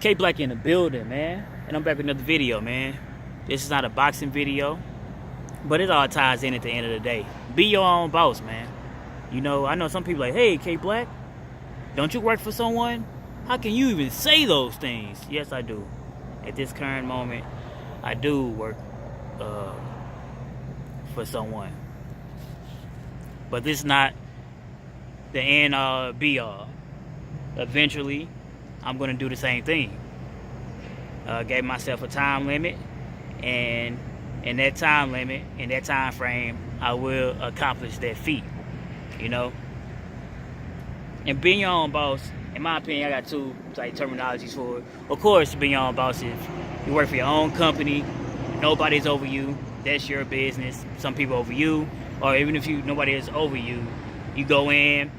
K Black in the building, man. And I'm back with another video, man. This is not a boxing video, but it all ties in at the end of the day. Be your own boss, man. You know, I know some people like, hey, K Black, don't you work for someone? How can you even say those things? Yes, I do. At this current moment, I do work for someone. But this is not the end all be all. Eventually, I'm going to do the same thing. Gave myself a time limit, and in that time limit, in that time frame, I will accomplish that feat, you know. And being your own boss, in my opinion, I got two terminologies for it. Of course, being your own boss is you work for your own company, nobody's over you, that's your business. Some people over you, or even if nobody is over you, you go in,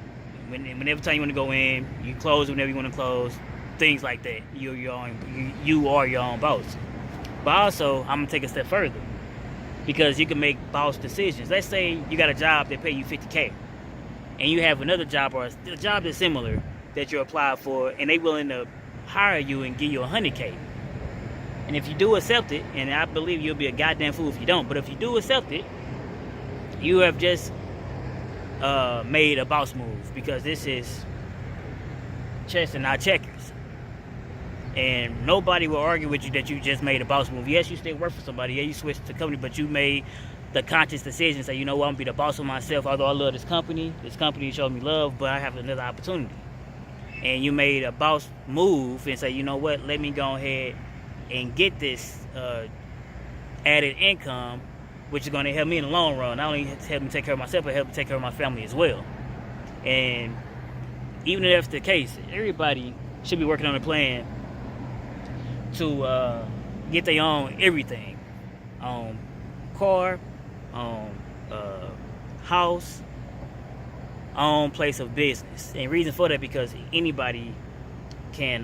whenever time you want to go in, you close whenever you want to close, things like that. You are your own boss. But also, I'm gonna take a step further, because you can make boss decisions. Let's say you got a job that pay you $50K, and you have another job or a job that's similar that you apply for, and they willing to hire you and give you $100K. And if you do accept it, and I believe you'll be a goddamn fool if you don't, but if you do accept it, you have just made a boss move, because this is chess and not checkers. And nobody will argue with you that you just made a boss move. Yes, you still work for somebody. Yeah, you switched to company, but you made the conscious decision to say, you know what, I'm going to be the boss of myself. Although I love this company showed me love, but I have another opportunity. And you made a boss move and say, you know what, let me go ahead and get this added income, which is going to help me in the long run. Not only help me take care of myself, but help me take care of my family as well. And even if that's the case, everybody should be working on a plan to get their own everything. Car, house, own place of business. And reason for that, because anybody can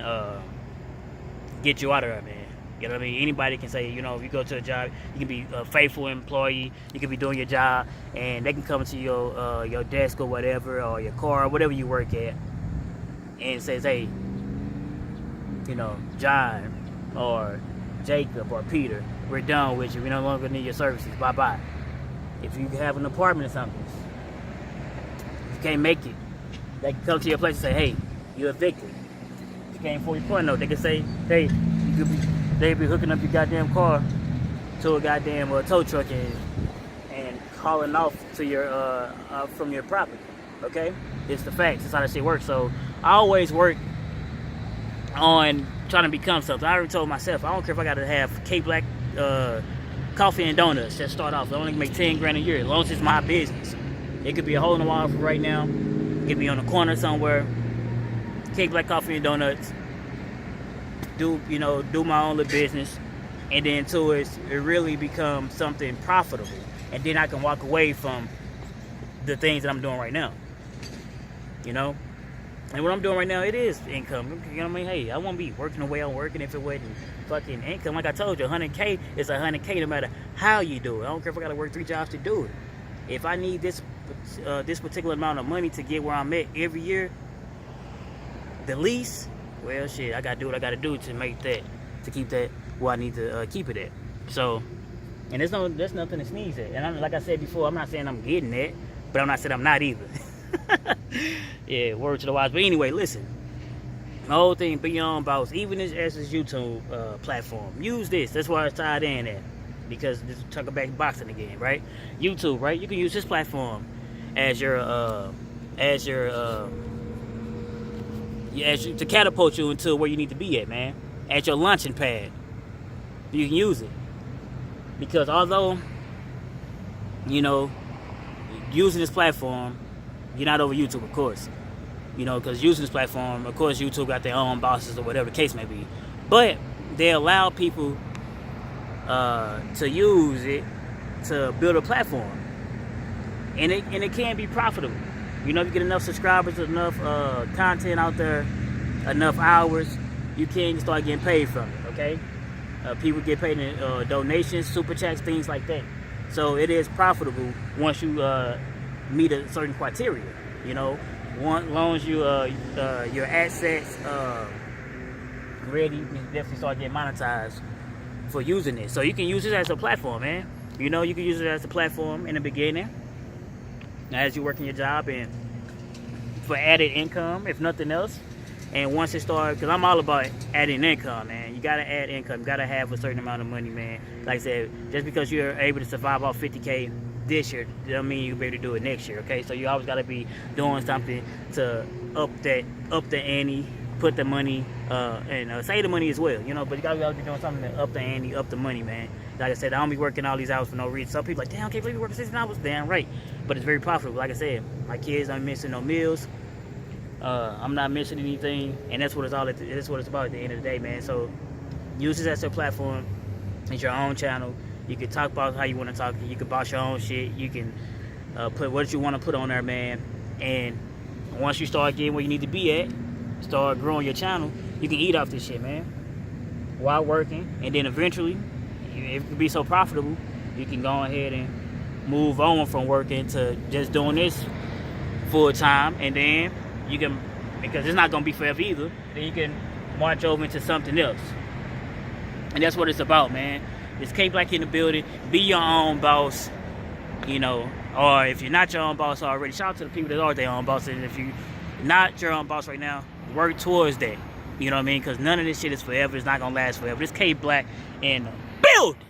get you out of there, man. You know what I mean? Anybody can say, you know, if you go to a job, you can be a faithful employee, you can be doing your job, and they can come to your desk or whatever, or your car, or whatever you work at, and says, hey, you know, John or Jacob or Peter, we're done with you. We no longer need your services. Bye-bye. If you have an apartment or something, if you can't make it, they can come to your place and say, hey, you're evicted. If you can't afford your point note, they can say, hey, they'd be hooking up your goddamn car to a goddamn tow truck and hauling off to your from your property. Okay? It's the facts. That's how that shit works. So I always work on trying to become something. I already told myself, I don't care if I got to have K Black coffee and donuts. Just start off. I only make 10 grand a year, as long as it's my business. It could be a hole in the wall for right now. It could be on the corner somewhere. K Black coffee and donuts. Do my own little business, and then it really becomes something profitable, and then I can walk away from the things that I'm doing right now. You know. And what I'm doing right now, it is income. You know what I mean? Hey, I won't be working the way I'm working if it wasn't fucking income. Like I told you, 100K is 100K no matter how you do it. I don't care if I got to work 3 jobs to do it. If I need this particular amount of money to get where I'm at every year, the least, well, shit, I got to do what I got to do to make that, to keep that where I need to keep it at. So, and there's nothing to sneeze at. And like I said before, I'm not saying I'm getting that, but I'm not saying I'm not either. Yeah, word to the wise. But anyway, listen. The whole thing, be your own boss. Even as this YouTube platform, use this. That's why it's tied in at. Because this is talking back boxing again, right? YouTube, right? You can use this platform as your to catapult you into where you need to be at, man. At your launching pad, you can use it. Because although, you know, using this platform, you're not over YouTube, of course. You know, because using this platform, of course, YouTube got their own bosses or whatever the case may be. But they allow people to use it to build a platform. And it can be profitable. You know, if you get enough subscribers, enough content out there, enough hours, you can start getting paid from it, okay? People get paid in donations, super chats, things like that. So it is profitable once you meet a certain criteria, you know. As long as you your assets ready, you can definitely start getting monetized for using it. So you can use it as a platform, man. You know, you can use it as a platform in the beginning, as you're working your job, and for added income, if nothing else. And once it starts, because I'm all about adding income, man. You gotta add income. You gotta have a certain amount of money, man. Like I said, just because you're able to survive off 50K this year, doesn't mean you'll be able to do it next year. Okay, so you always gotta be doing something to up the ante, put the money, and save the money as well. You know, but you gotta be doing something to up the ante, up the money, man. Like I said, I don't be working all these hours for no reason. Some people like, damn, I can't believe you working 16 hours. Damn right, but it's very profitable. Like I said, my kids aren't missing no meals. I'm not missing anything, and that's what it's all. That's what it's about at the end of the day, man. So use this as a platform. It's your own channel. You can talk about how you want to talk. You can boss your own shit. You can put what you want to put on there, man. And once you start getting where you need to be at, start growing your channel, you can eat off this shit, man, while working. And then eventually, if it can be so profitable, you can go ahead and move on from working to just doing this full time, and then you can, because it's not gonna be forever either, then you can march over into something else. And that's what it's about, man. It's K Black in the building. Be your own boss, you know. Or if you're not your own boss already, shout out to the people that are their own boss. And if you're not your own boss right now, work towards that. You know what I mean? Because none of this shit is forever. It's not gonna last forever. It's K Black in the building.